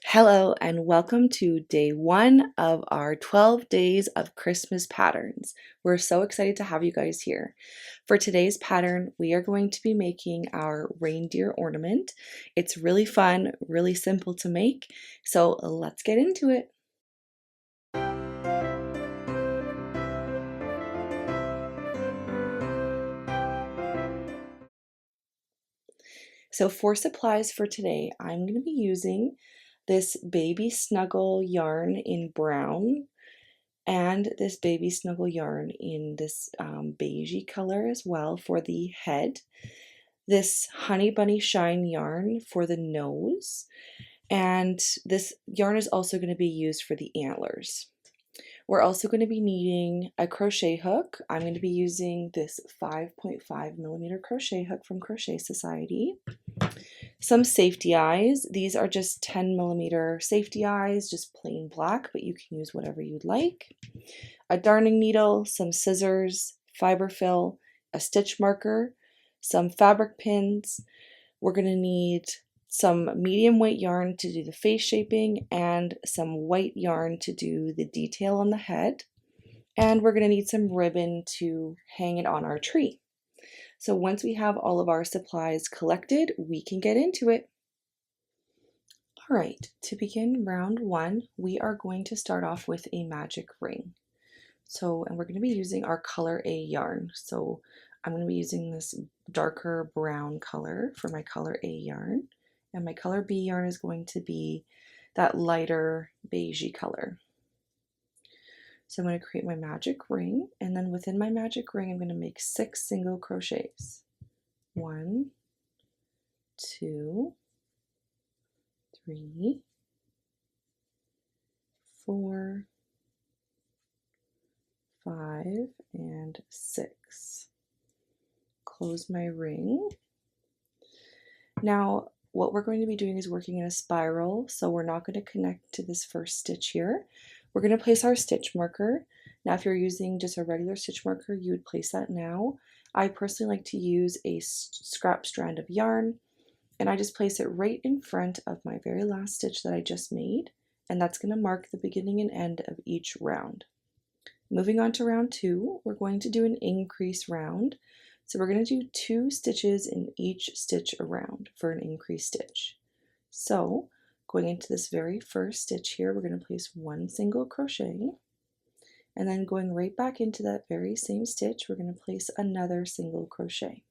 Hello and welcome to day one of our 12 days of Christmas patterns. We're so excited to have you guys here. For today's pattern, we are going to be making our reindeer ornament. It's really fun, really simple to make, so let's get into it. So for supplies for today, I'm going to be using this baby snuggle yarn in brown and this baby snuggle yarn in this beigey color as well for the head, this honey bunny shine yarn for the nose, and this yarn is also going to be used for the antlers. We're also going to be needing a crochet hook. I'm going to be using this 5.5mm crochet hook from Crochet Society. Some safety eyes. These are just 10mm safety eyes, just plain black, but you can use whatever you'd like. A darning needle, some scissors, fiber fill, a stitch marker, some fabric pins. We're going to need some medium weight yarn to do the face shaping and some white yarn to do the detail on the head. And we're going to need some ribbon to hang it on our tree. So once we have all of our supplies collected, we can get into it. All right, to begin round one, we are going to start off with a magic ring. And we're going to be using our color A yarn. So I'm going to be using this darker brown color for my color A yarn. And my color B yarn is going to be that lighter beigey color. So I'm going to create my magic ring, and then within my magic ring I'm going to make 6 single crochets. 1, 2, 3, 4, 5, and 6. Close my ring. Now what we're going to be doing is working in a spiral, so we're not going to connect to this first stitch here. We're going to place our stitch marker. Now if you're using just a regular stitch marker, you would place that now. I personally like to use a scrap strand of yarn, and I just place it right in front of my very last stitch that I just made, and that's going to mark the beginning and end of each round. Moving on to round 2, we're going to do an increase round. So we're going to do 2 stitches in each stitch around for an increase stitch. So going into this very first stitch here, we're going to place 1 single crochet, and then going right back into that very same stitch, we're going to place another single crochet.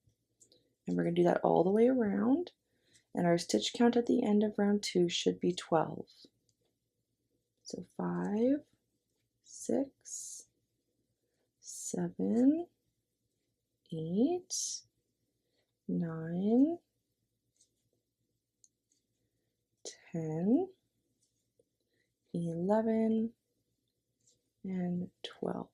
And we're going to do that all the way around, and our stitch count at the end of round 2 should be 12. So 5, 6, 7, 8, 9, 10, 11, and 12.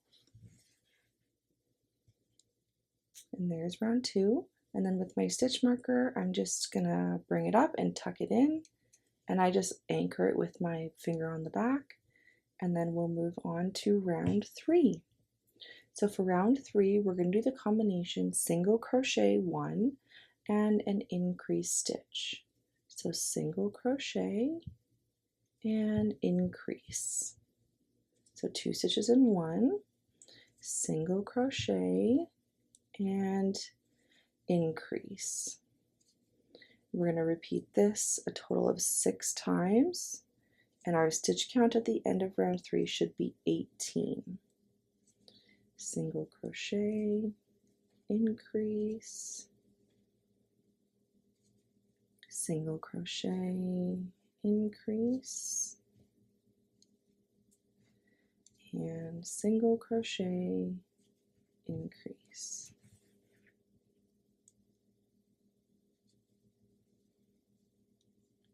And there's round 2. And then with my stitch marker, I'm just gonna bring it up and tuck it in, and I just anchor it with my finger on the back, and then we'll move on to round 3. So for round 3, we're going to do the combination single crochet 1 and an increase stitch. So single crochet and increase. So 2 stitches in 1, single crochet and increase. We're going to repeat this a total of 6 times, and our stitch count at the end of round 3 should be 18. Single crochet, increase, single crochet, increase, and single crochet, increase.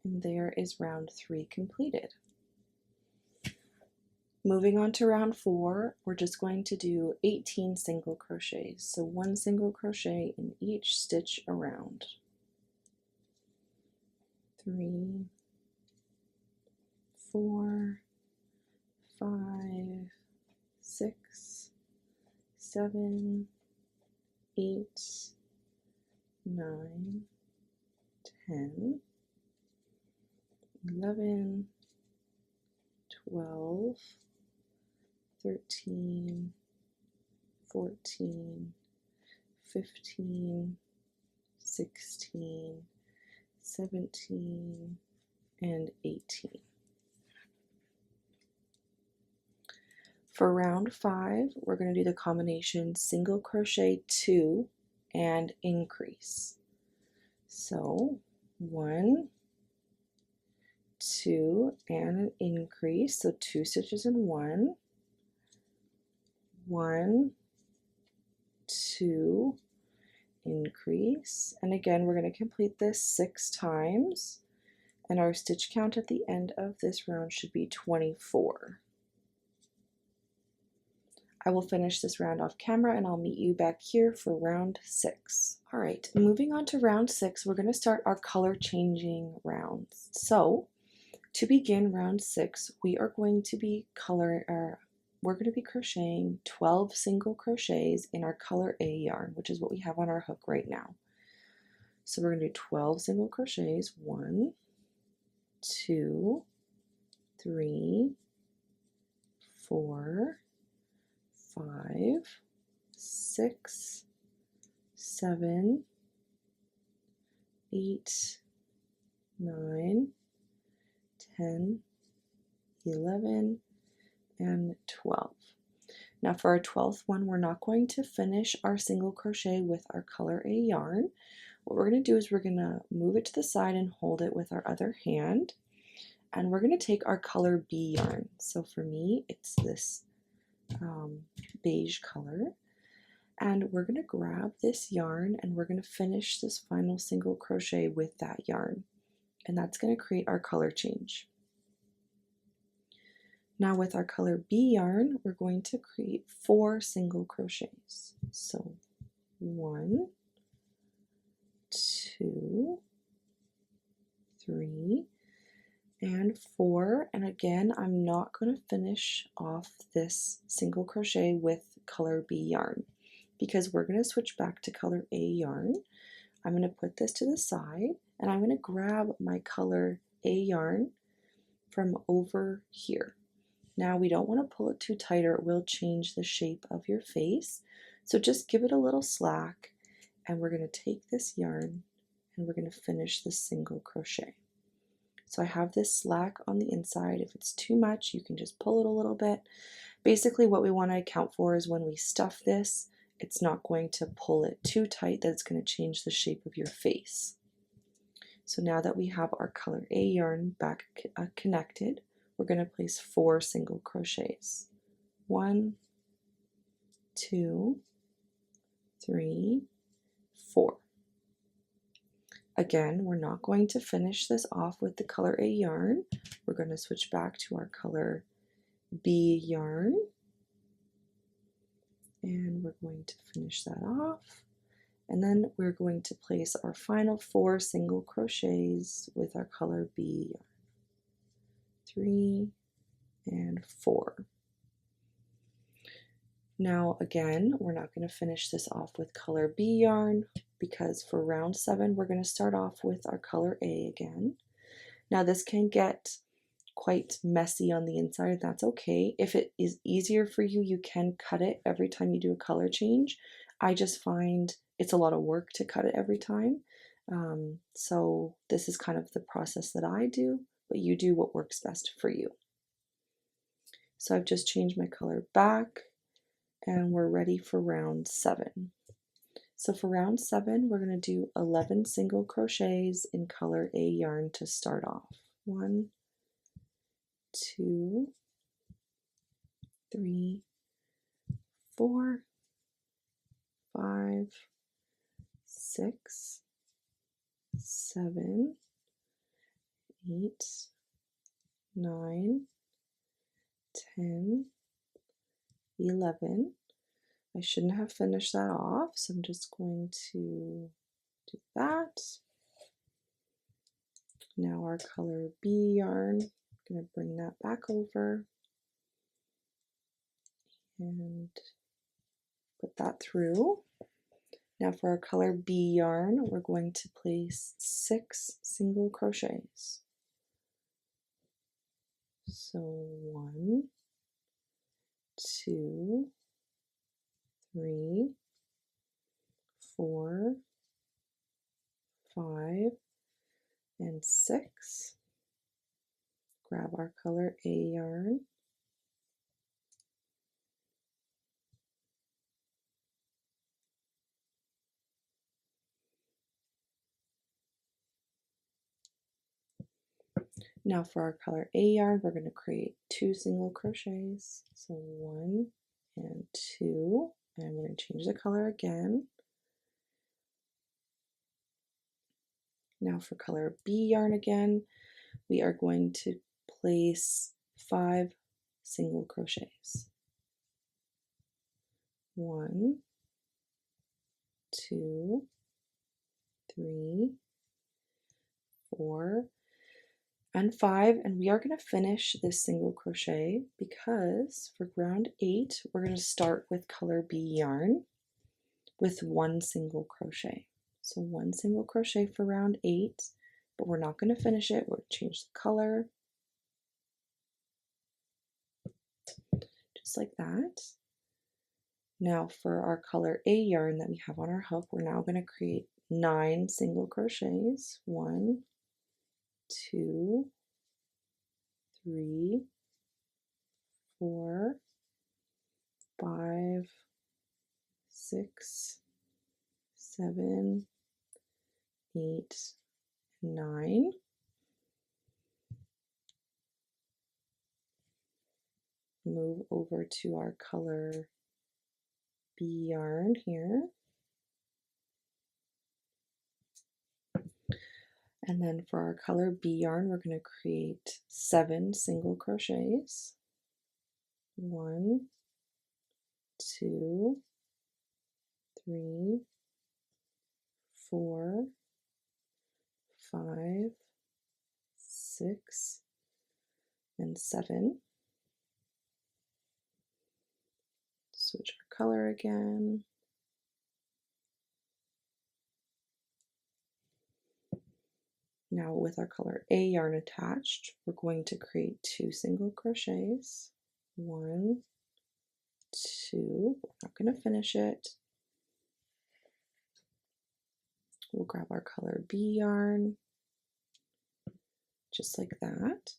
And there is round 3 completed. Moving on to round 4, we're just going to do 18 single crochets. So 1 single crochet in each stitch around. 3, 4, 5, 6, 7, 8, 9, 10, 11, 12, 13, 14, 15, 16, 17, and 18. For round 5, we're going to do the combination single crochet 2 and increase. So 1, 2, and an increase, so 2 stitches in 1, 1, 2, increase, and again we're going to complete this 6 times, and our stitch count at the end of this round should be 24. I will finish this round off camera and I'll meet you back here for round 6. Alright, moving on to round 6, we're going to start our color changing rounds. So to begin round 6, we are going to be crocheting 12 single crochets in our color A yarn, which is what we have on our hook right now. So we're going to do 12 single crochets, 1, 2, 3, 4, 5, 6, 7, 8, 9, 10, 11, and 12. Now for our 12th one, we're not going to finish our single crochet with our color A yarn. What we're going to do is we're going to move it to the side and hold it with our other hand, and we're going to take our color B yarn. So for me, it's this beige color, and we're going to grab this yarn and we're going to finish this final single crochet with that yarn, and that's going to create our color change. Now with our color B yarn, we're going to create 4 single crochets. So 1, 2, 3, and 4, and again I'm not going to finish off this single crochet with color B yarn because we're going to switch back to color A yarn. I'm going to put this to the side and I'm going to grab my color A yarn from over here. Now we don't want to pull it too tight or it will change the shape of your face, so just give it a little slack, and we're going to take this yarn and we're going to finish the single crochet. So I have this slack on the inside. If it's too much, you can just pull it a little bit. Basically what we want to account for is when we stuff this, it's not going to pull it too tight that it's going to change the shape of your face. So now that we have our color A yarn back connected, we're going to place 4 single crochets. 1, 2, 3, 4. Again, we're not going to finish this off with the color A yarn. We're going to switch back to our color B yarn, and we're going to finish that off, and then we're going to place our final 4 single crochets with our color B yarn. 3 and 4. Now again, we're not going to finish this off with color B yarn because for round 7 we're going to start off with our color A again. Now this can get quite messy on the inside, that's okay. If it is easier for you, you can cut it every time you do a color change. I just find it's a lot of work to cut it every time. So this is kind of the process that I do, but you do what works best for you. So I've just changed my color back and we're ready for round 7. So for round 7, we're going to do 11 single crochets in color A yarn to start off. 1, 2, 3, 4, 5, 6, 7, 8, 9, 10, 11. I shouldn't have finished that off, so I'm just going to do that. Now our color B yarn, I'm going to bring that back over and put that through. Now for our color B yarn, we're going to place 6 single crochets. So So 1, 2, 3, 4, 5, and 6. Grab our color A yarn. Now for our color A yarn, we're going to create 2 single crochets. So 1 and 2, and we're going to change the color again. Now for color B yarn again, we are going to place 5 single crochets. 1, 2, 3, 4, and 5, and we are going to finish this single crochet because for round 8 we're going to start with color B yarn with 1 single crochet. So 1 single crochet for round 8, but we're not going to finish it. We'll change the color just like that. Now for our color A yarn that we have on our hook, we're now going to create 9 single crochets. 1, 2, 3, 4, 5, 6, 7, 8, 9. Move over to our color B yarn here. And then for our color B yarn, we're going to create 7 single crochets. 1, 2, 3, 4, 5, 6, and 7. Switch our color again. Now with our color A yarn attached, we're going to create 2 single crochets. 1, 2, we're not going to finish it. We'll grab our color B yarn, just like that.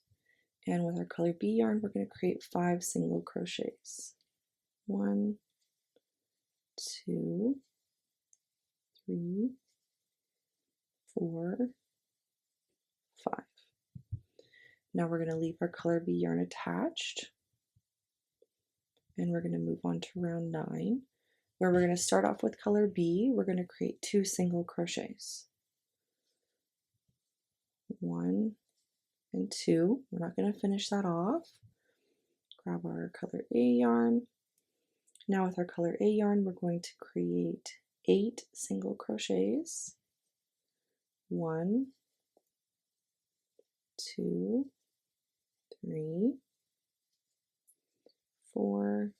And with our color B yarn, we're going to create 5 single crochets. 1, 2, 3, 4, 5. Now we're going to leave our color B yarn attached, and we're going to move on to round 9, where we're going to start off with color B. We're going to create 2 single crochets. 1 and 2. We're not going to finish that off. Grab our color A yarn. Now with our color A yarn, we're going to create 8 single crochets. 1, 2, 3, 4,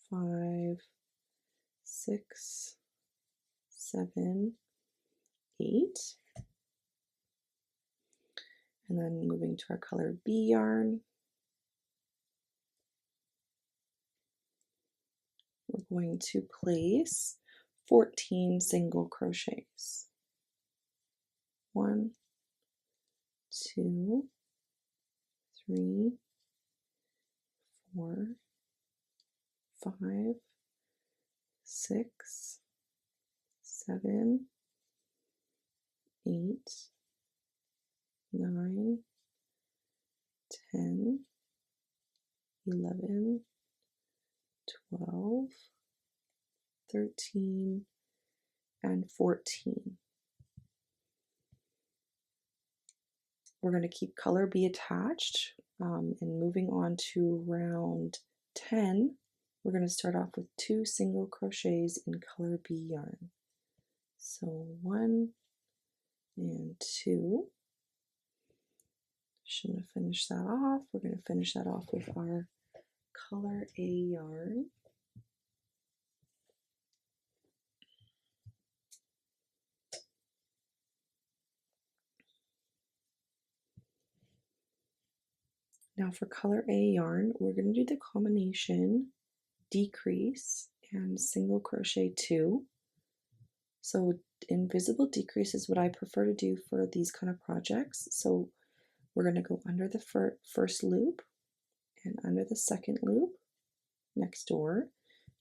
5, 6, 7, 8. And then moving to our color B yarn, we're going to place 14 single crochets. 1, 2, 3, 4, 5, 6, 7, 8, 9, 10, 11, 12, 13, and 14. We're going to keep color B attached, and moving on to round 10, we're going to start off with 2 single crochets in color B yarn. So 1 and 2. Shouldn't have finished that off. We're going to finish that off with our color A yarn. Now for color A yarn, we're going to do the combination decrease and single crochet 2. So invisible decrease is what I prefer to do for these kind of projects. So we're going to go under the first loop and under the second loop next door,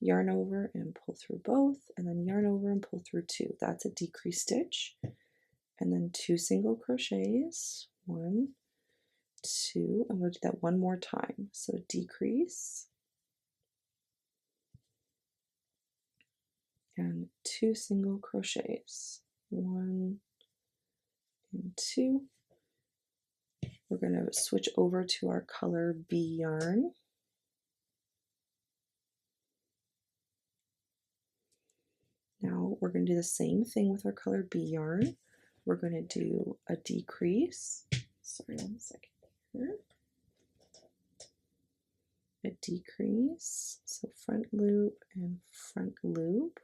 yarn over and pull through both, and then yarn over and pull through 2. That's a decrease stitch. And then 2 single crochets, 1, 2, and we'll do that one more time. So decrease and 2 single crochets, 1 and 2. We're going to switch over to our color B yarn. Now we're going to do the same thing with our color B yarn. We're going to do a decrease. Sorry, 1 second here. A decrease, so front loop and front loop,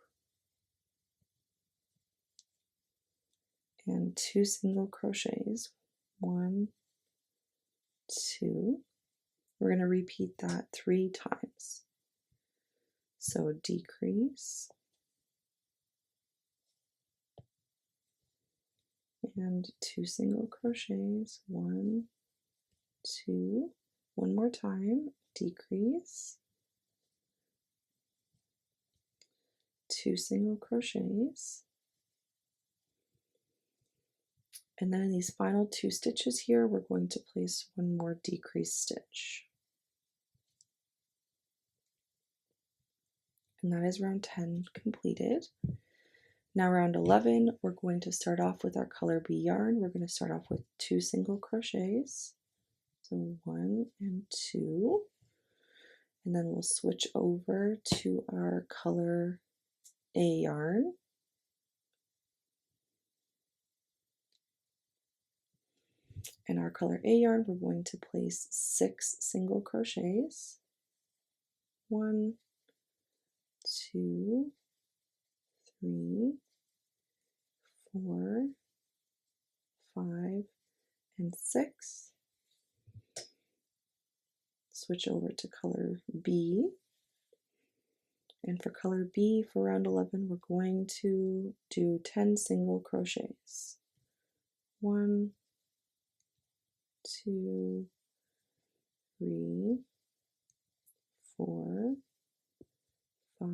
and 2 single crochets, 1, 2. We're going to repeat that 3 times. So decrease and 2 single crochets, 1, 2. One more time, decrease, 2 single crochets, and then in these final 2 stitches here, we're going to place one more decrease stitch. And that is round 10 completed. Now round 11, we're going to start off with our color B yarn. We're going to start off with 2 single crochets. So 1 and 2. And then we'll switch over to our color A yarn. In our color A yarn, we're going to place 6 single crochets. 1, 2, 3, 4, 5, and 6. Switch over to color B. And for color B, for round 11, we're going to do 10 single crochets. 1, 2, 3, 4, 5,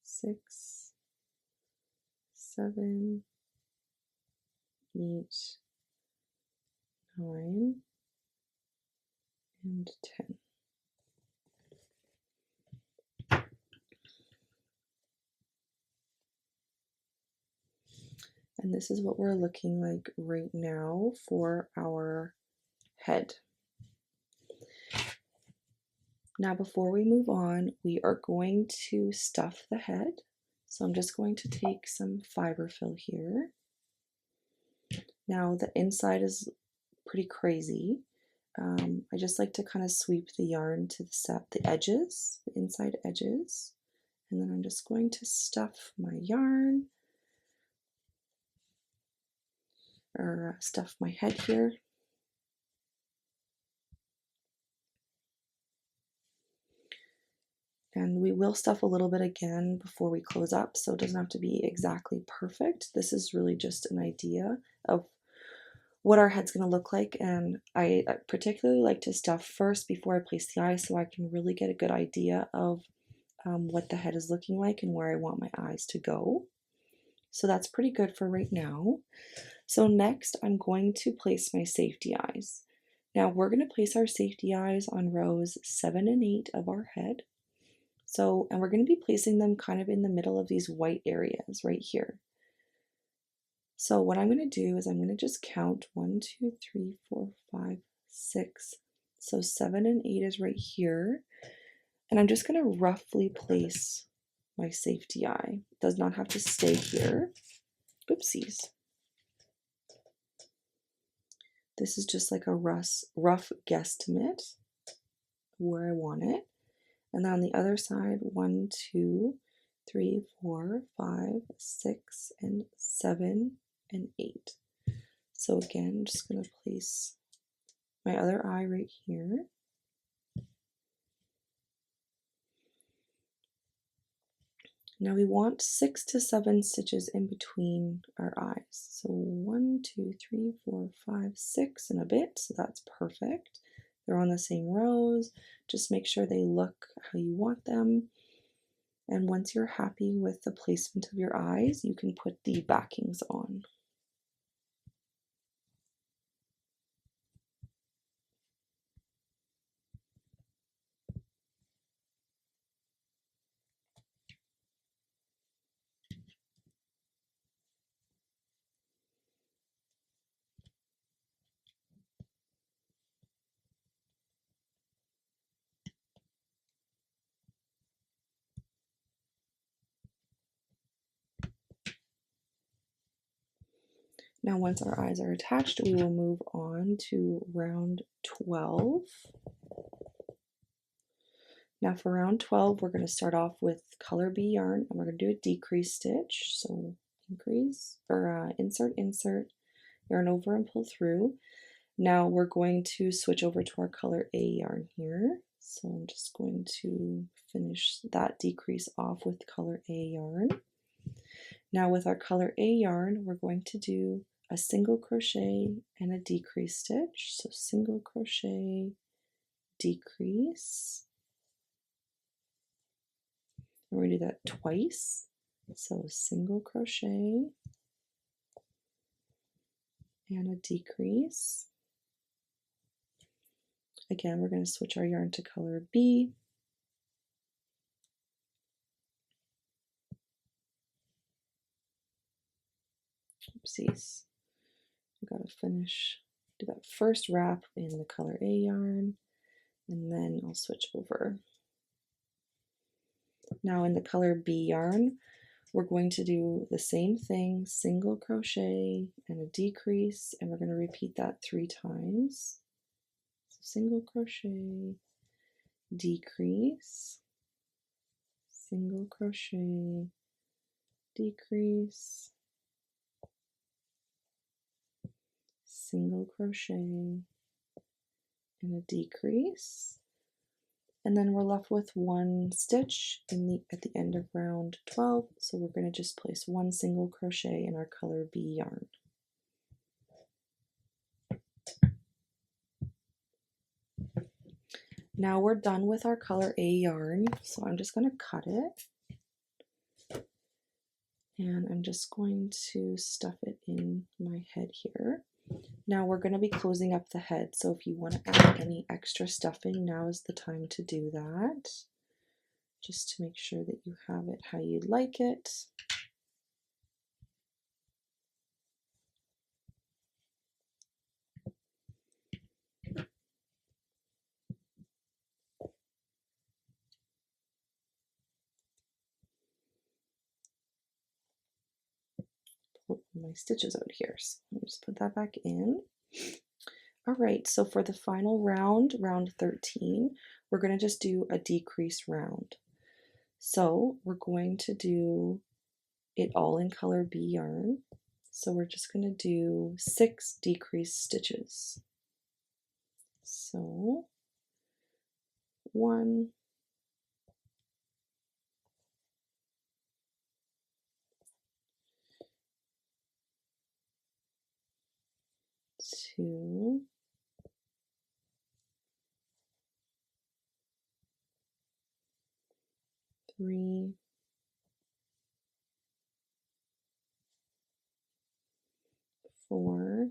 6, 7, 8, 9, and 10. And this is what we're looking like right now for our head. Now before we move on, we are going to stuff the head. So I'm just going to take some fiber fill here. Now the inside is pretty crazy. I just like to kind of sweep the yarn to the edges, the inside edges. And then I'm just going to stuff my yarn, or stuff my head here. And we will stuff a little bit again before we close up, so it doesn't have to be exactly perfect. This is really just an idea of what our head's going to look like, and I particularly like to stuff first before I place the eyes so I can really get a good idea of what the head is looking like and where I want my eyes to go. So that's pretty good for right now. So next I'm going to place my safety eyes. Now we're going to place our safety eyes on rows 7 and 8 of our head. So, and we're going to be placing them kind of in the middle of these white areas right here. So what I'm going to do is I'm going to just count 1, 2, 3, 4, 5, 6. So 7 and 8 is right here. And I'm just going to roughly place my safety eye. It does not have to stay here. Oopsies. This is just like a rough guesstimate where I want it. And then on the other side, 1, 2, 3, 4, 5, 6, and 7, and 8. So again, I'm just going to place my other eye right here. Now we want 6 to 7 stitches in between our eyes. So 1, 2, 3, 4, 5, 6 and a bit, so that's perfect. They're on the same rows. Just make sure they look how you want them. And once you're happy with the placement of your eyes, you can put the backings on. Now once our eyes are attached, we will move on to round 12. Now for round 12, we're going to start off with color B yarn, and we're going to do a decrease stitch. So increase, or insert, insert, yarn over and pull through. Now we're going to switch over to our color A yarn here. So I'm just going to finish that decrease off with color A yarn. Now with our color A yarn, we're going to do a single crochet and a decrease stitch. So single crochet, decrease. And we're going to do that twice. So single crochet and a decrease. Again, we're going to switch our yarn to color B. Oopsies. I've got to finish, do that first wrap in the color A yarn, and then I'll switch over. Now in the color B yarn, we're going to do the same thing, single crochet and a decrease, and we're going to repeat that 3 times. So single crochet, decrease, single crochet, decrease, single crochet, and a decrease. And then we're left with 1 stitch at the end of round 12, so we're going to just place 1 single crochet in our color B yarn. Now we're done with our color A yarn, so I'm just going to cut it. And I'm just going to stuff it in my head here. Now we're going to be closing up the head, so if you want to add any extra stuffing, now is the time to do that. Just to make sure that you have it how you'd like it. Pull my stitches out here, so I'll just put that back in. All right, so for the final round, round 13, we're going to just do a decrease round. So we're going to do it all in color B yarn. So we're just going to do 6 decrease stitches. So 1, 2, 3, 4,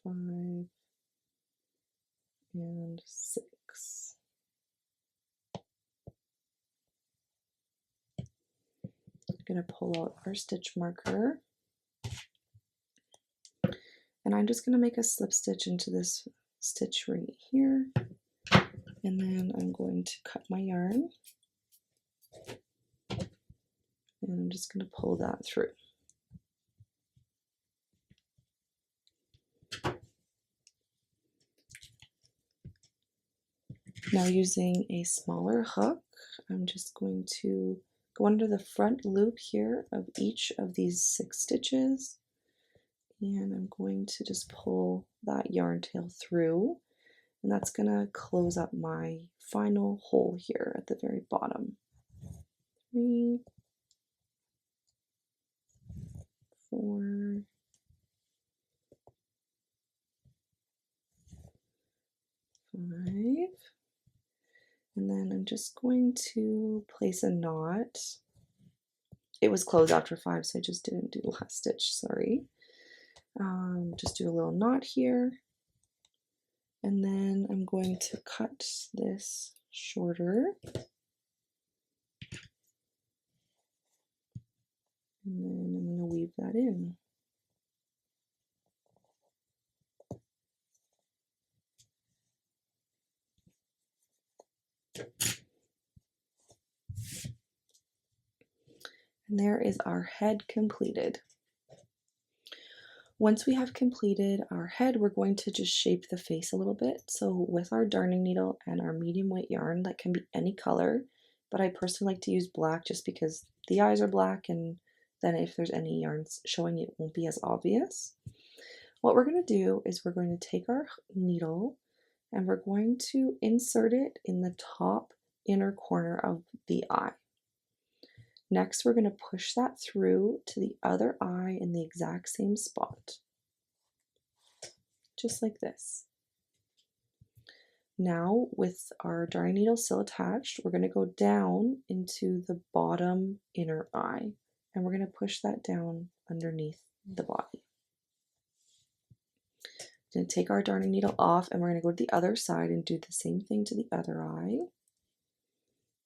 5, and 6. I'm going to pull out our stitch marker, and I'm just going to make a slip stitch into this stitch right here, and then I'm going to cut my yarn, and I'm just going to pull that through. Now using a smaller hook, I'm just going to go under the front loop here of each of these 6 stitches, And I'm going to just pull that yarn tail through, and that's going to close up my final hole here at the very bottom. 3, 4, 5, and then I'm just going to place a knot. It was closed after 5, so I just didn't do the last stitch, sorry. Just do a little knot here, and then I'm going to cut this shorter, and then I'm going to weave that in. And there is our head completed. Once we have completed our head, we're going to just shape the face a little bit. So with our darning needle and our medium weight yarn, that can be any color, but I personally like to use black just because the eyes are black, and then if there's any yarns showing, it won't be as obvious. What we're going to do is we're going to take our needle and we're going to insert it in the top inner corner of the eye. Next, we're going to push that through to the other eye in the exact same spot, just like this. Now, with our darning needle still attached, we're going to go down into the bottom inner eye, and we're going to push that down underneath the body. We're going to take our darning needle off, and we're going to go to the other side and do the same thing to the other eye,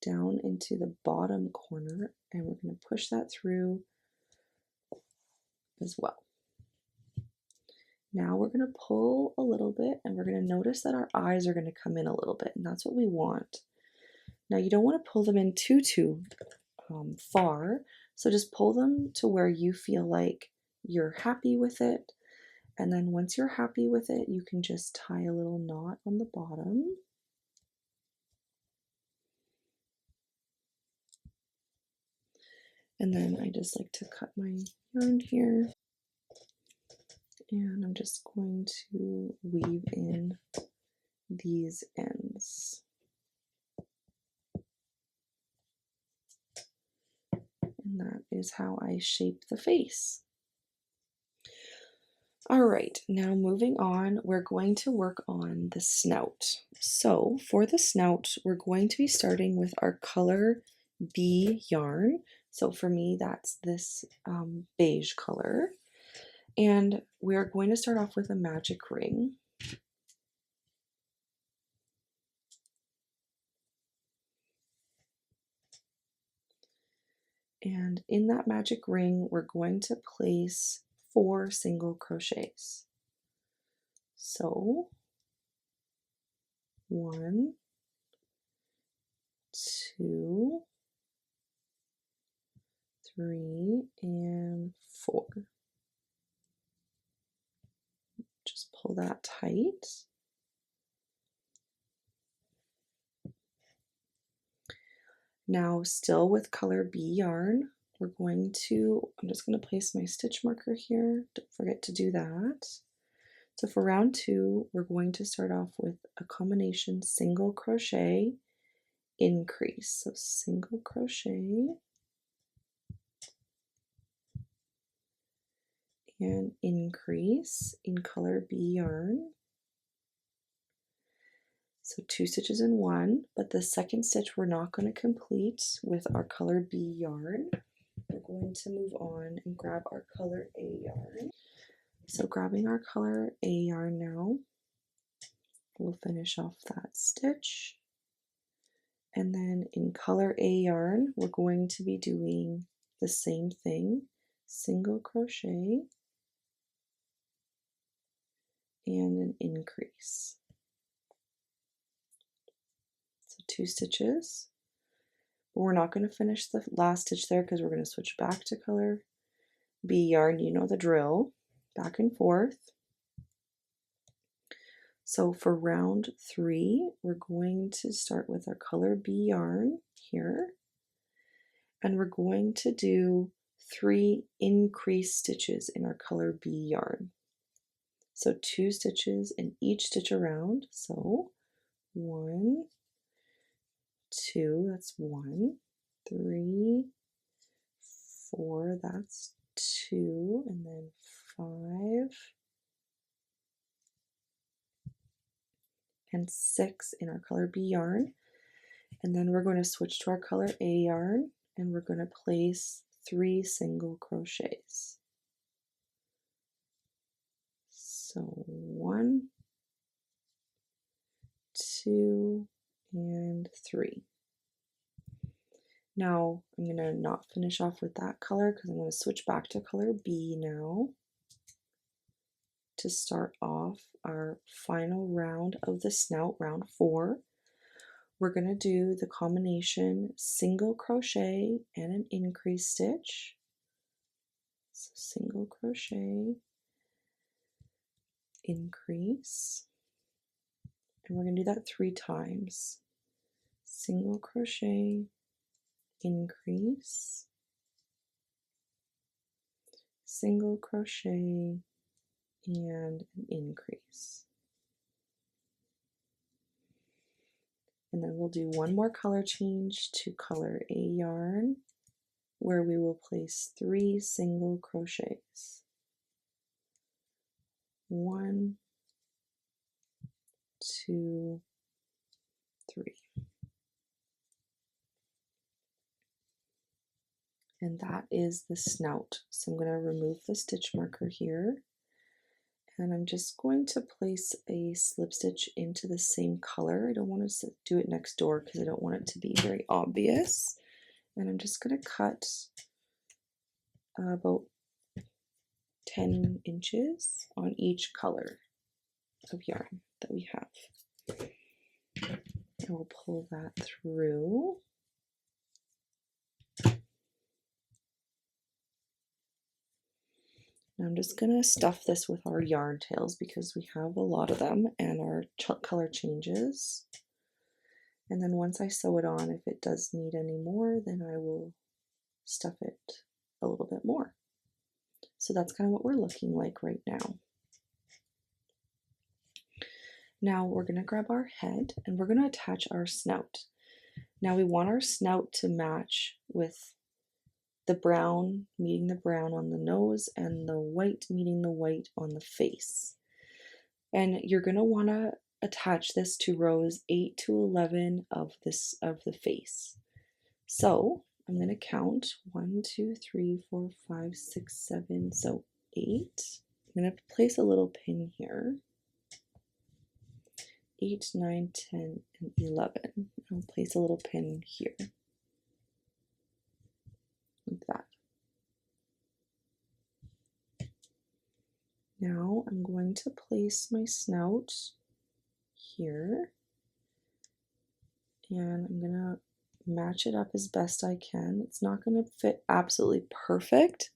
down into the bottom corner, and we're going to push that through as well. Now we're going to pull a little bit, and we're going to notice that our eyes are going to come in a little bit, and that's what we want. Now you don't want to pull them in too far, so just pull them to where you feel like you're happy with it, and then once you're happy with it, you can just tie a little knot on the bottom. And then I just like to cut my yarn here, and I'm just going to weave in these ends. And that is how I shape the face. All right, now moving on, we're going to work on the snout. So for the snout, we're going to be starting with our color B yarn. So for me, that's this beige color. And we're going to start off with a magic ring. And in that magic ring, we're going to place 4 single crochets. So 1, 2, 3, and 4. Just pull that tight. Now, still with color B yarn, I'm just going to place my stitch marker here. Don't forget to do that. So for round 2, we're going to start off with a combination single crochet increase. So single crochet and increase in color B yarn. So 2 stitches in 1, but the second stitch we're not going to complete with our color B yarn. We're going to move on and grab our color A yarn. So grabbing our color A yarn now, we'll finish off that stitch. And then in color A yarn, we're going to be doing the same thing, single crochet and an increase. So 2 stitches. But we're not going to finish the last stitch there because we're going to switch back to color B yarn. You know the drill, back and forth. So for round 3, we're going to start with our color B yarn here, and we're going to do 3 increase stitches in our color B yarn. So 2 stitches in each stitch around. So 1, 2, that's 1, 3, 4, that's 2, and then 5, and 6 in our color B yarn. And then we're going to switch to our color A yarn, and we're going to place 3 single crochets. So 1, 2, and 3. Now I'm going to not finish off with that color because I'm going to switch back to color B now to start off our final round of the snout, round 4. We're going to do the combination single crochet and an increase stitch. So single crochet, increase, and we're going to do that 3 times. Single crochet, increase, single crochet, and an increase. And then we'll do one more color change to color A yarn, where we will place 3 single crochets. 1, 2, 3. And that is the snout. So I'm going to remove the stitch marker here, and I'm just going to place a slip stitch into the same color. I don't want to do it next door because I don't want it to be very obvious. And I'm just going to cut about 10 inches on each color of yarn that we have. And we'll pull that through. Now I'm just going to stuff this with our yarn tails because we have a lot of them, and our color changes. And then once I sew it on, if it does need any more, then I will stuff it a little bit more. So that's kind of what we're looking like right now. Now we're going to grab our head and we're going to attach our snout. Now we want our snout to match with the brown meeting the brown on the nose and the white meeting the white on the face. And you're going to want to attach this to rows 8 to 11 of the face. So I'm going to count 1, 2, 3, 4, 5, 6, 7, so 8. I'm going to place a little pin here. 8, 9, 10, and 11. I'll place a little pin here, like that. Now I'm going to place my snout here, and I'm going to match it up as best I can. It's not going to fit absolutely perfect.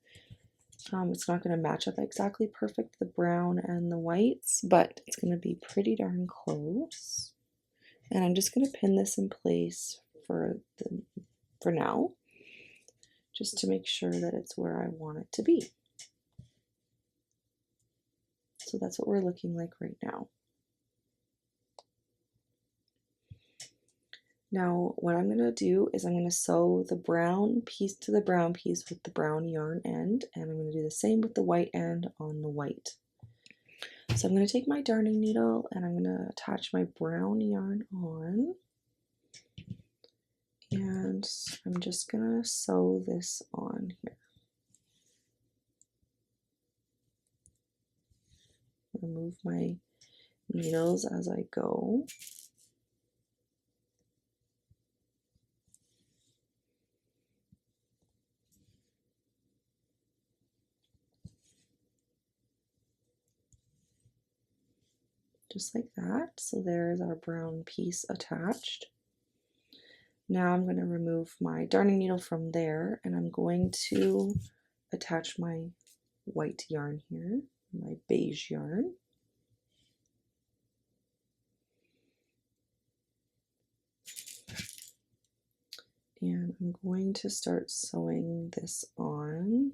It's not going to match up exactly perfect, the brown and the whites, but it's going to be pretty darn close. And I'm just going to pin this in place for now, just to make sure that it's where I want it to be. So that's what we're looking like right now. Now what I'm going to do is I'm going to sew the brown piece to the brown piece with the brown yarn end, and I'm going to do the same with the white end on the white. So I'm going to take my darning needle and I'm going to attach my brown yarn on, and I'm just going to sew this on here. Remove my needles as I go. Just like that. So there's our brown piece attached. Now I'm going to remove my darning needle from there, and I'm going to attach my white yarn here, my beige yarn. And I'm going to start sewing this on.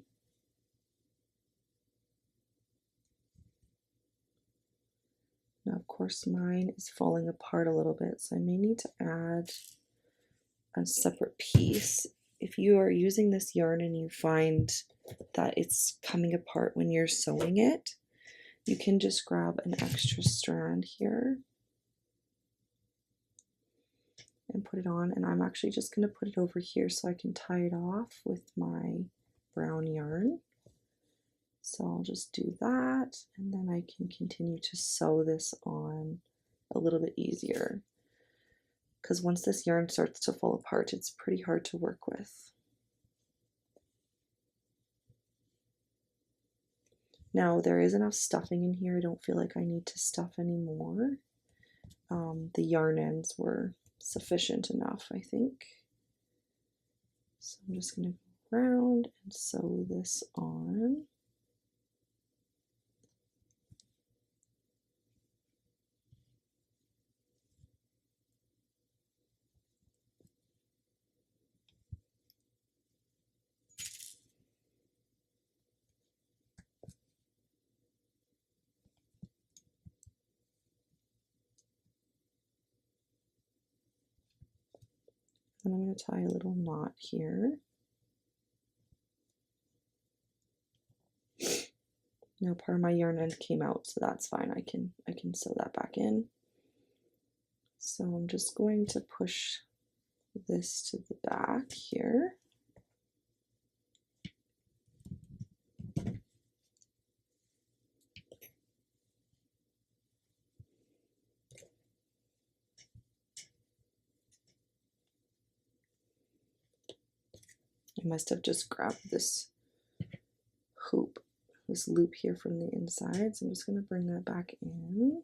Now, of course, mine is falling apart a little bit, so I may need to add a separate piece. If you are using this yarn and you find that it's coming apart when you're sewing it, you can just grab an extra strand here and put it on, and I'm actually just going to put it over here so I can tie it off with my brown yarn. So I'll just do that, and then I can continue to sew this on a little bit easier, because once this yarn starts to fall apart, it's pretty hard to work with. Now there is enough stuffing in here. I don't feel like I need to stuff anymore. The yarn ends were sufficient enough, I think. So I'm just going to go around and sew this on. And I'm going to tie a little knot here. Now part of my yarn end came out, so that's fine. I can sew that back in. So I'm just going to push this to the back here. I must have just grabbed this hoop, this loop here from the inside, so I'm just going to bring that back in.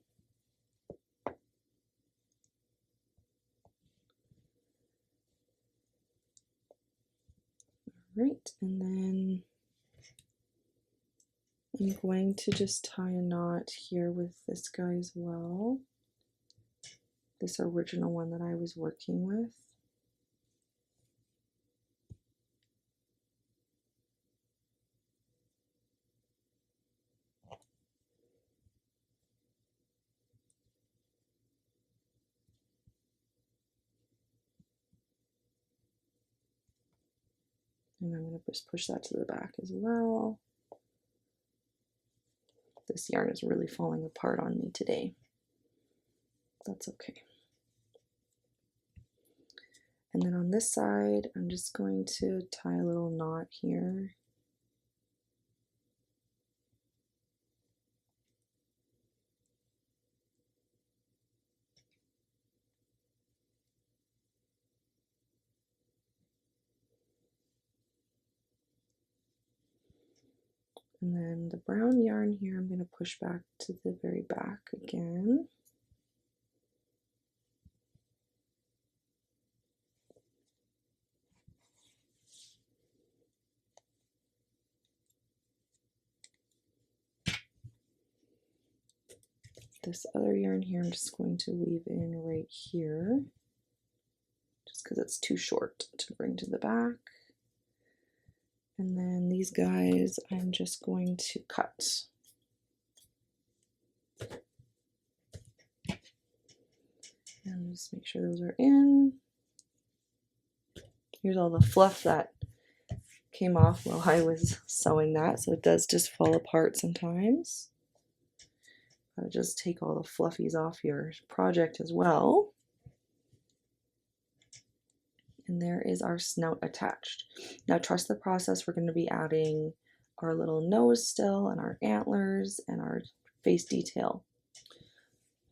Right, and then I'm going to just tie a knot here with this guy as well, this original one that I was working with. And I'm going to just push that to the back as well. This yarn is really falling apart on me today. That's okay. And then on this side, I'm just going to tie a little knot here. And then the brown yarn here, I'm going to push back to the very back again. This other yarn here, I'm just going to weave in right here, just because it's too short to bring to the back. And then these guys, I'm just going to cut. And just make sure those are in. Here's all the fluff that came off while I was sewing that, so it does just fall apart sometimes. Gotta just take all the fluffies off your project as well. And there is our snout attached. Now trust the process, we're going to be adding our little nose still, and our antlers, and our face detail.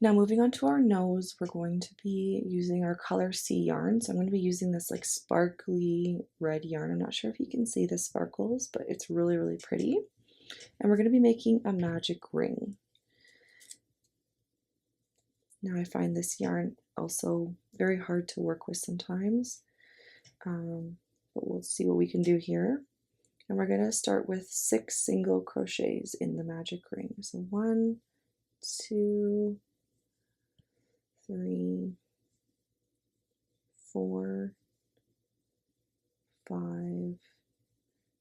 Now moving on to our nose, we're going to be using our color C yarn. So I'm going to be using this like sparkly red yarn. I'm not sure if you can see the sparkles, but it's really, really pretty. And we're going to be making a magic ring. Now I find this yarn also very hard to work with sometimes, but we'll see what we can do here. And we're going to start with 6 single crochets in the magic ring. So 1, 2, 3, 4, 5,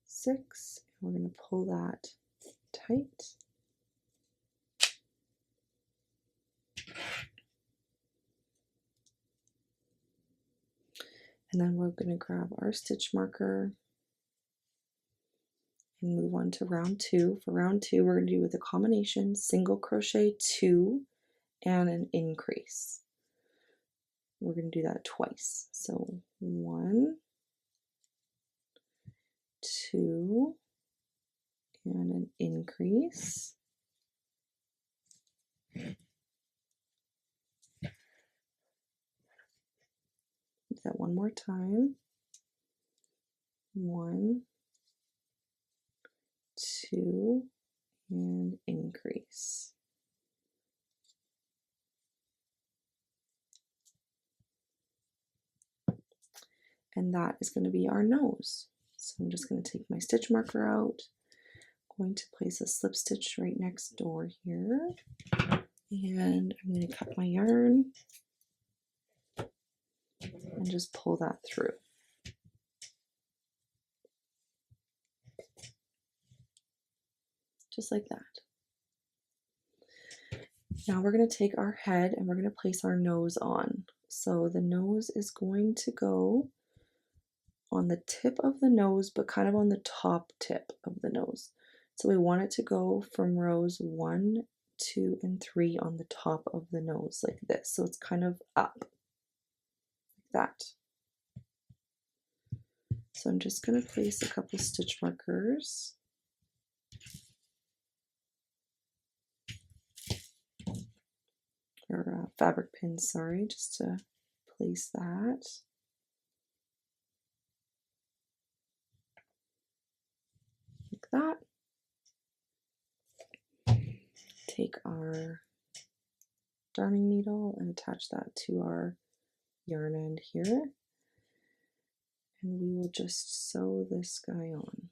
6. We're going to pull that tight. And then we're going to grab our stitch marker and move on to round 2. For round 2, we're going to do with a combination single crochet 2 and an increase. We're going to do that twice. So 1, 2, and an increase. Do that one more time. 1, 2, and increase. And that is going to be our nose. So I'm just going to take my stitch marker out, going to place a slip stitch right next door here, and I'm going to cut my yarn and just pull that through. Just like that. Now we're going to take our head and we're going to place our nose on. So the nose is going to go on the tip of the nose, but kind of on the top tip of the nose. So we want it to go from rows 1, 2, and 3 on the top of the nose like this. So it's kind of up like that. So I'm just going to place a couple stitch markers. Or fabric pins, sorry, just to place that. Like that. Take our darning needle and attach that to our yarn end here. And we will just sew this guy on.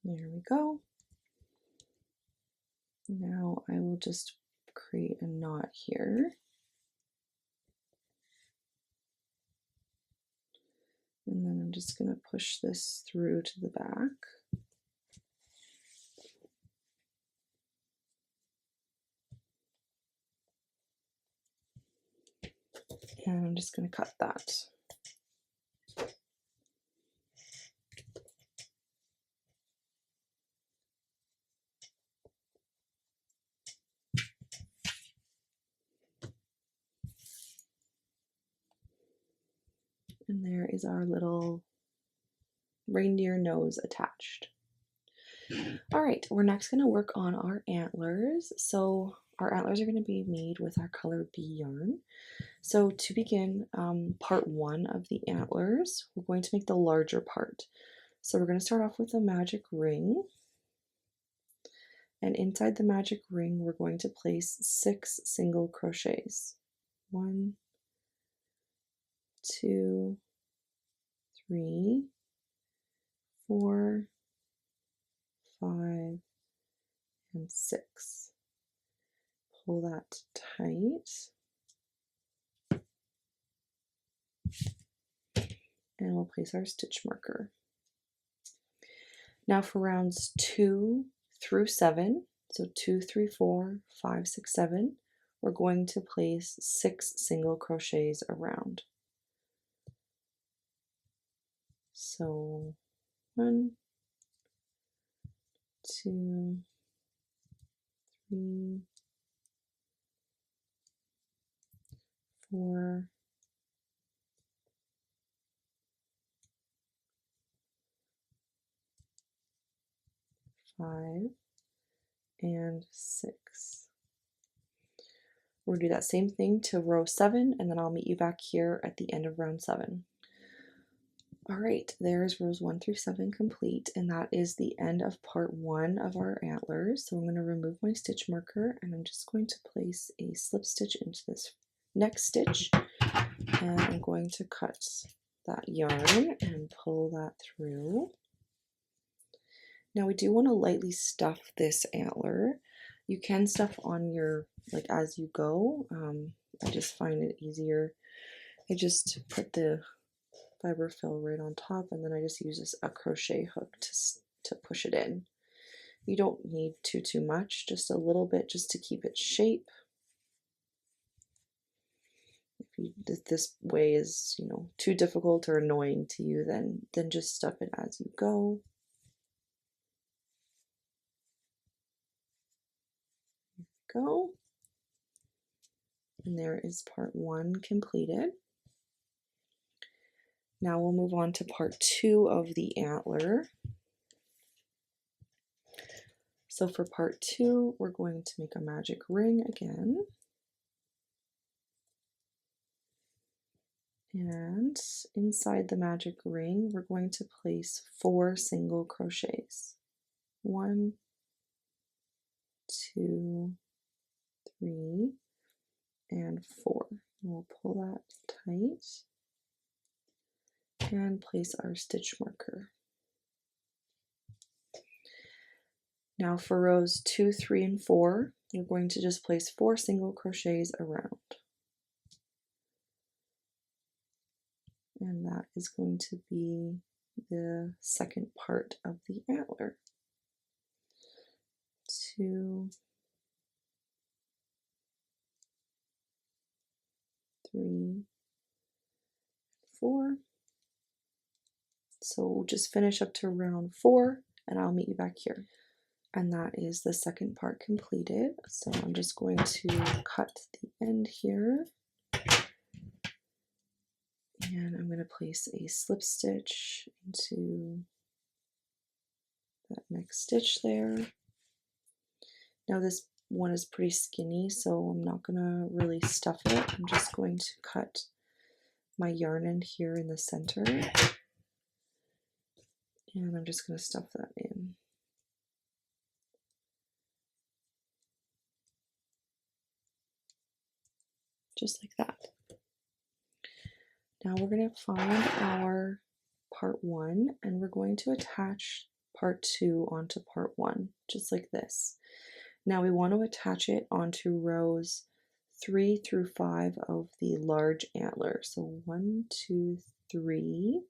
There we go. Now I will just create a knot here. And then I'm just going to push this through to the back. And I'm just going to cut that. And there is our little reindeer nose attached. All right, we're next going to work on our antlers. So our antlers are going to be made with our color B yarn. So to begin part 1 of the antlers, we're going to make the larger part. So we're going to start off with a magic ring. And inside the magic ring, we're going to place 6 single crochets. 1, 2, 3, 4, 5, and 6. Pull that tight. And we'll place our stitch marker. Now for rounds 2 through 7, so 2, 3, 4, 5, 6, 7, we're going to place 6 single crochets around. So 1, 2, 3, 4, 5, and 6. We're going to do that same thing to row 7, and then I'll meet you back here at the end of round 7. Alright, there's rows 1 through 7 complete, and that is the end of part 1 of our antlers. So I'm going to remove my stitch marker, and I'm just going to place a slip stitch into this next stitch, and I'm going to cut that yarn and pull that through. Now we do want to lightly stuff this antler. You can stuff on your, like, as you go. I just find it easier. I just put the fiber fill right on top, and then I just use a crochet hook to push it in. You don't need too much, just a little bit just to keep its shape. If this way is, you know, too difficult or annoying to you, then just stuff it as you go. Go. And there is part 1 completed. Now we'll move on to part 2 of the antler. So for part 2, we're going to make a magic ring again. And inside the magic ring, we're going to place 4 single crochets. 1, 2, 3, and 4. And we'll pull that tight and place our stitch marker. Now for rows 2, 3, and 4, we're going to just place 4 single crochets around. And that is going to be the second part of the antler. 2, 3, 4. So we'll just finish up to round 4, and I'll meet you back here. And that is the second part completed. So I'm just going to cut the end here. And I'm going to place a slip stitch into that next stitch there. Now this one is pretty skinny, so I'm not going to really stuff it. I'm just going to cut my yarn end here in the center. And I'm just going to stuff that in. Just like that. Now we're going to find our part 1, and we're going to attach part 2 onto part 1, just like this. Now we want to attach it onto rows 3 through 5 of the large antler. So 1, 2, 3.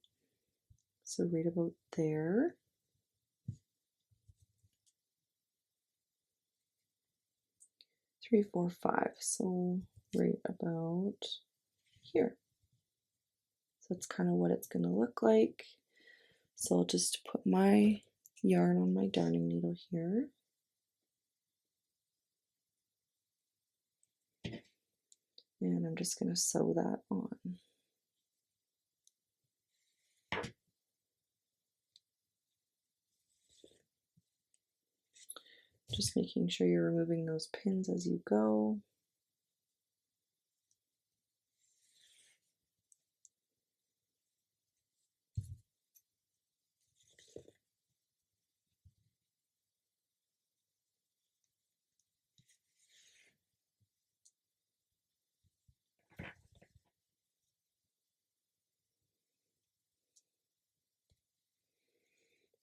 So right about there. 3, 4, 5. So right about here. So that's kind of what it's going to look like. So I'll just put my yarn on my darning needle here. And I'm just going to sew that on. Just making sure you're removing those pins as you go.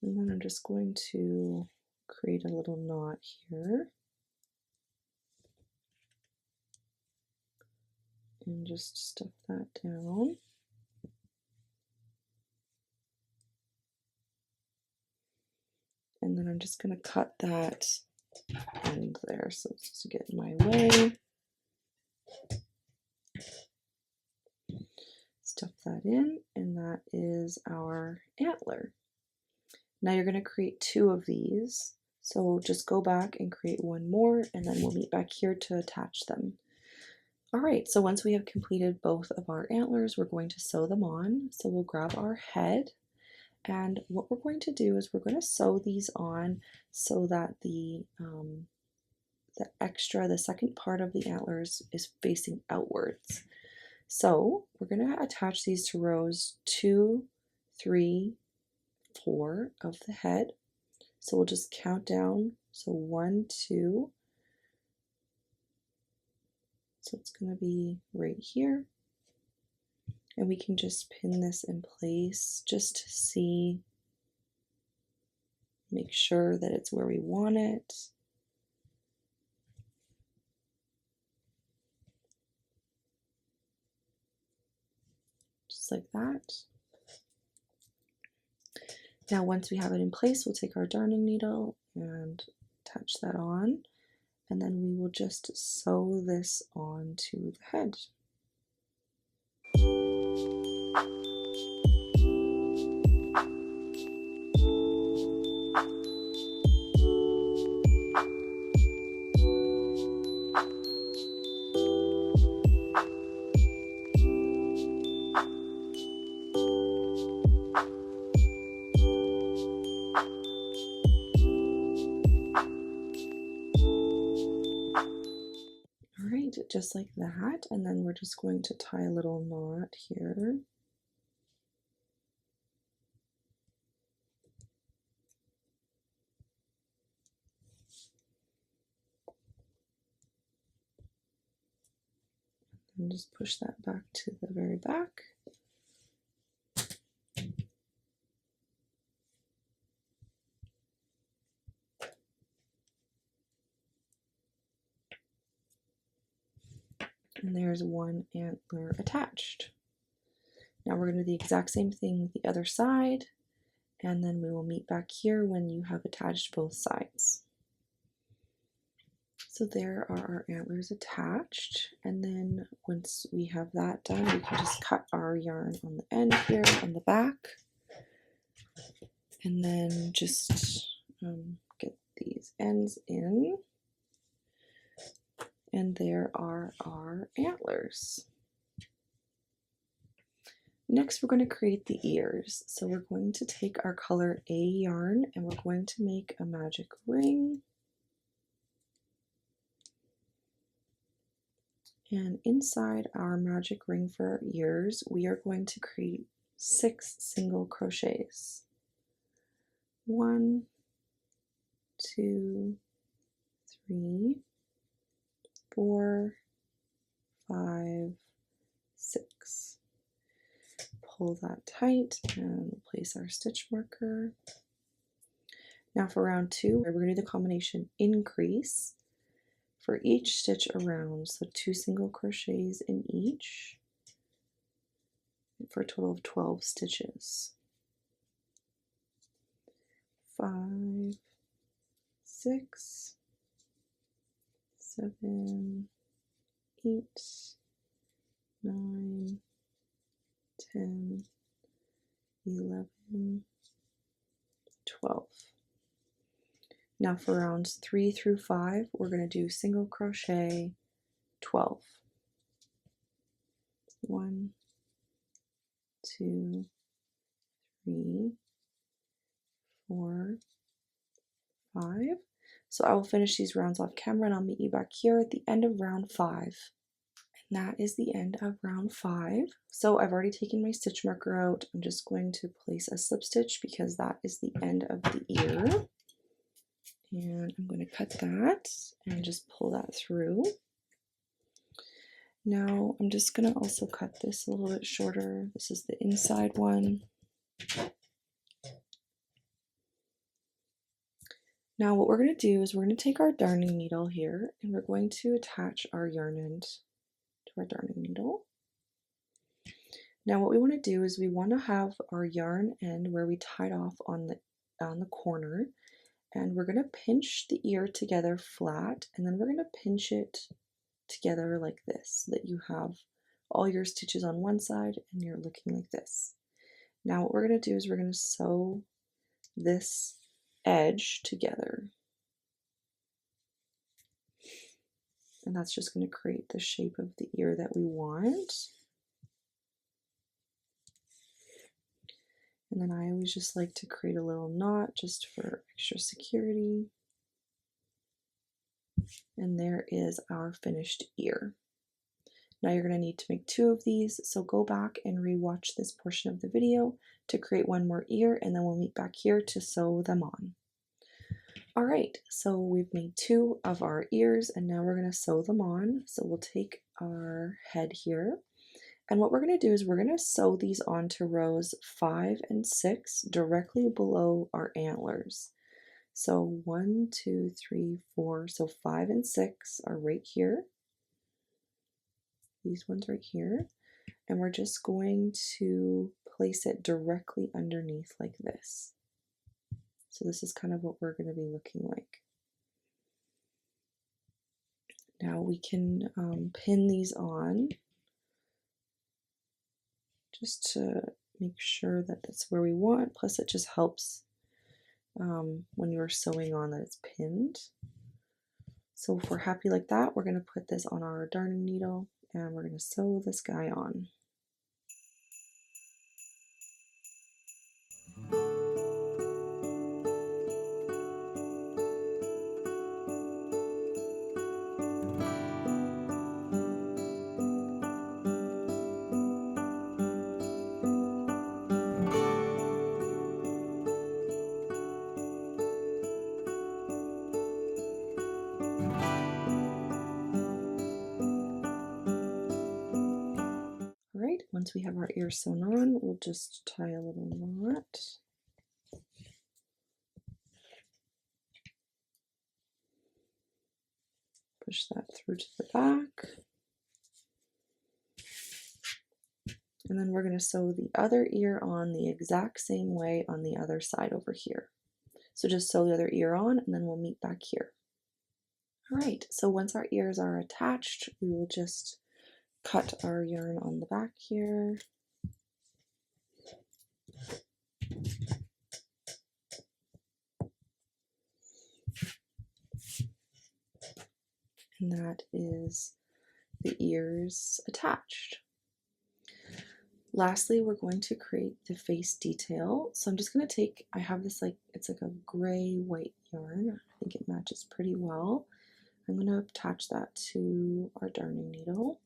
And then I'm just going to create a little knot here. And just stuff that down. And then I'm just going to cut that end there so it's just get in my way. Stuff that in, and that is our antler. Now you're going to create 2 of these. So just go back and create 1 more, and then we'll meet back here to attach them. Alright, so once we have completed both of our antlers, we're going to sew them on. So we'll grab our head, and what we're going to do is we're going to sew these on so that the the second part of the antlers is facing outwards. So we're going to attach these to rows 2, 3, 4 of the head. So we'll just count down. So 1, 2. So it's going to be right here. And we can just pin this in place just to see, make sure that it's where we want it. Just like that. Now once we have it in place, we'll take our darning needle and attach that on, and then we will just sew this onto the head. Just like that, and then we're just going to tie a little knot here. And just push that back to the very back. And there's one antler attached. Now we're going to do the exact same thing with the other side, and then we will meet back here when you have attached both sides. So there are our antlers attached, and then once we have that done, we can just cut our yarn on the end here on the back, and then just get these ends in. And there are our antlers. Next, we're going to create the ears. So we're going to take our color A yarn and we're going to make a magic ring. And inside our magic ring for our ears, we are going to create 6 single crochets. 1, 2, 3, 4, 5, 6. Pull that tight and place our stitch marker. Now for round 2, we're going to do the combination increase for each stitch around, so 2 single crochets in each for a total of 12 stitches. 5, 6, 7, 8, 9, 10, 11, 12. Now for rounds 3 through 5, we're going to do single crochet 12. 1, 2, 3, 4, 5. So I will finish these rounds off camera and I'll meet you back here at the end of round 5. And that is the end of round 5. So I've already taken my stitch marker out. I'm just going to place a slip stitch because that is the end of the ear. And I'm going to cut that and just pull that through. Now I'm just going to also cut this a little bit shorter. This is the inside one. Now what we're going to do is we're going to take our darning needle here and we're going to attach our yarn end to our darning needle. Now what we want to do is we want to have our yarn end where we tied off on the corner, and we're going to pinch the ear together flat, and then we're going to pinch it together like this so that you have all your stitches on one side and you're looking like this. Now what we're going to do is we're going to sew this edge together, and that's just going to create the shape of the ear that we want. And then I always just like to create a little knot just for extra security. And there is our finished ear. Now you're going to need to make 2 of these, so go back and rewatch this portion of the video to create 1 more ear, and then we'll meet back here to sew them on. Alright, so we've made 2 of our ears, and now we're going to sew them on. So we'll take our head here, and what we're going to do is we're going to sew these onto rows 5 and 6 directly below our antlers. So 1, 2, 3, 4, so 5 and 6 are right here. These ones right here, and we're just going to place it directly underneath like this. So this is kind of what we're going to be looking like. Now we can pin these on just to make sure that that's where we want, plus it just helps when you're sewing on that it's pinned. So if we're happy like that, we're going to put this on our darning needle and we're going to sew this guy on. Alright, once we have our ear sewn on, we'll just tie a little knot. Push that through to the back. And then we're going to sew the other ear on the exact same way on the other side over here. So just sew the other ear on and then we'll meet back here. Alright, so once our ears are attached, we will just cut our yarn on the back here. And that is the ears attached. Lastly, we're going to create the face detail. So I'm just going to take, I have this it's like a gray white yarn. I think it matches pretty well. I'm going to attach that to our darning needle.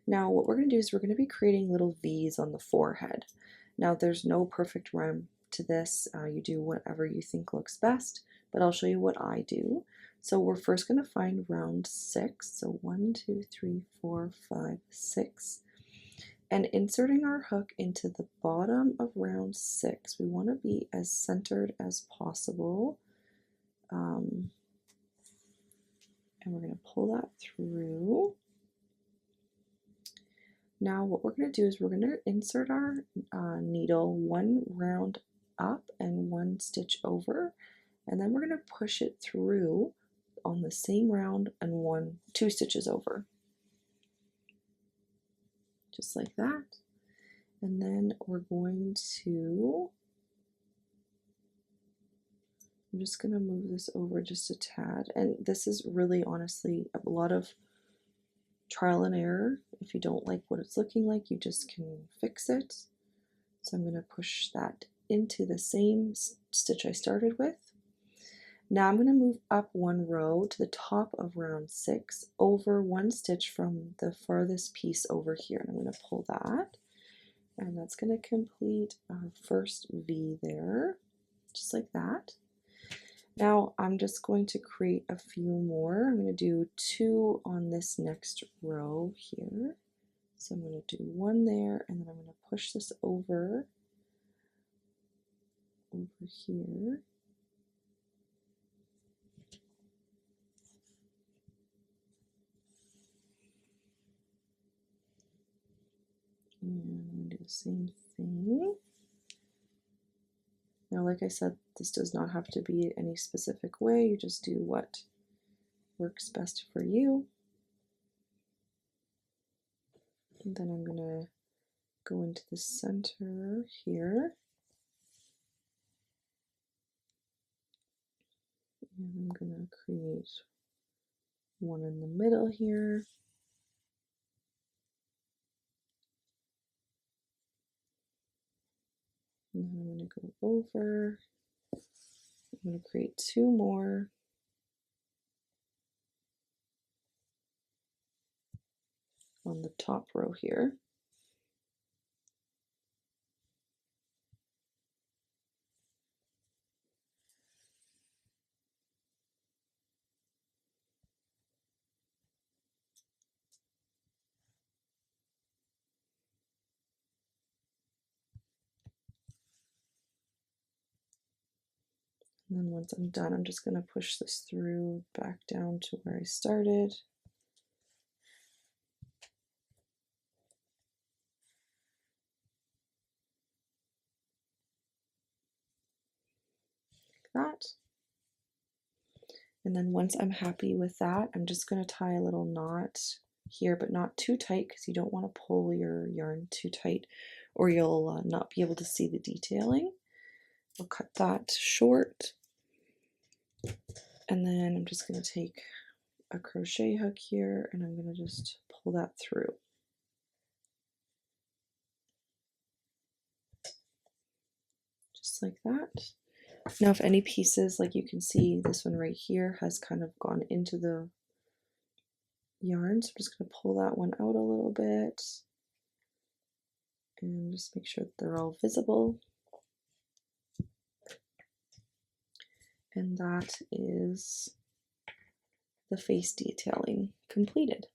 Now what we're going to do is we're going to be creating little V's on the forehead. Now there's no perfect rhyme to this. You do whatever you think looks best, but I'll show you what I do. So we're first going to find round 6. So 1, 2, 3, 4, 5, 6. And inserting our hook into the bottom of round 6, we want to be as centered as possible. And we're going to pull that through. Now what we're going to do is we're going to insert our needle 1 round up and 1 stitch over, and then we're going to push it through on the same round and 2 stitches over. Just like that. And then we're going to, I'm just going to move this over just a tad, and this is really honestly a lot of trial and error. If you don't like what it's looking like, you just can fix it. So I'm going to push that into the same stitch I started with. Now I'm going to move up 1 row to the top of round 6 over 1 stitch from the farthest piece over here, and I'm going to pull that, and that's going to complete our first V there, just like that. Now I'm just going to create a few more. I'm going to do 2 on this next row here. So I'm going to do 1 there, and then I'm going to push this over here. And I'm going to do the same thing. Now, like I said, this does not have to be any specific way. You just do what works best for you. And then I'm going to go into the center here. And I'm going to create 1 in the middle here. And then I'm going to go over. I'm going to create 2 more. on the top row here. And then once I'm done, I'm just going to push this through back down to where I started. Like that. And then once I'm happy with that, I'm just going to tie a little knot here, but not too tight because you don't want to pull your yarn too tight or you'll not be able to see the detailing. I'll cut that short. And then I'm just going to take a crochet hook here and I'm going to just pull that through. Just like that. Now if any pieces, like you can see this one right here has kind of gone into the yarn, so I'm just going to pull that one out a little bit and just make sure that they're all visible. And that is the face detailing completed.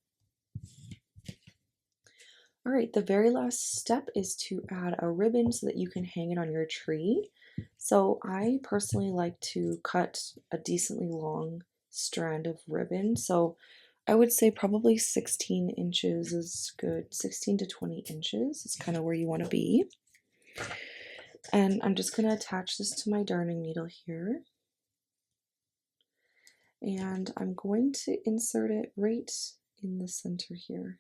All right, the very last step is to add a ribbon so that you can hang it on your tree. So I personally like to cut a decently long strand of ribbon. So I would say probably 16 inches is good. 16 to 20 inches is kind of where you want to be. And I'm just going to attach this to my darning needle here. And I'm going to insert it right in the center here.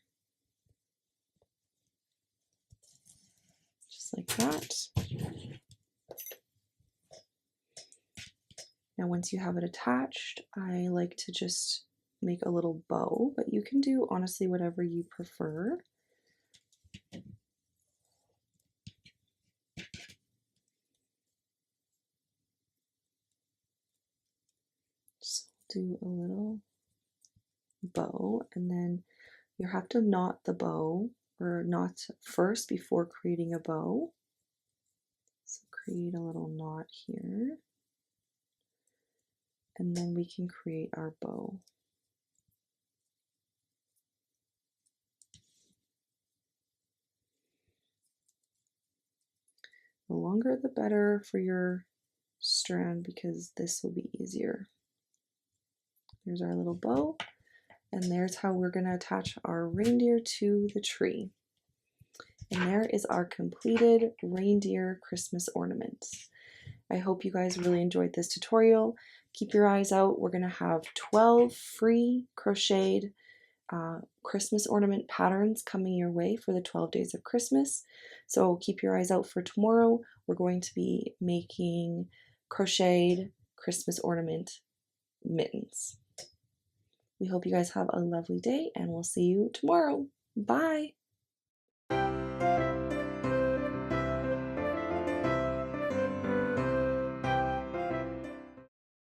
Just like that. Now once you have it attached, I like to just make a little bow, but you can do honestly whatever you prefer. Just do a little bow, and then you have to knot the bow, or knot first before creating a bow. So create a little knot here, and then we can create our bow. The longer the better for your strand because this will be easier. There's our little bow, and there's how we're going to attach our reindeer to the tree. And there is our completed reindeer Christmas ornaments. I hope you guys really enjoyed this tutorial. Keep your eyes out. We're going to have 12 free crocheted Christmas ornament patterns coming your way for the 12 days of Christmas. So keep your eyes out for tomorrow. We're going to be making crocheted Christmas ornament mittens. We hope you guys have a lovely day and we'll see you tomorrow. Bye!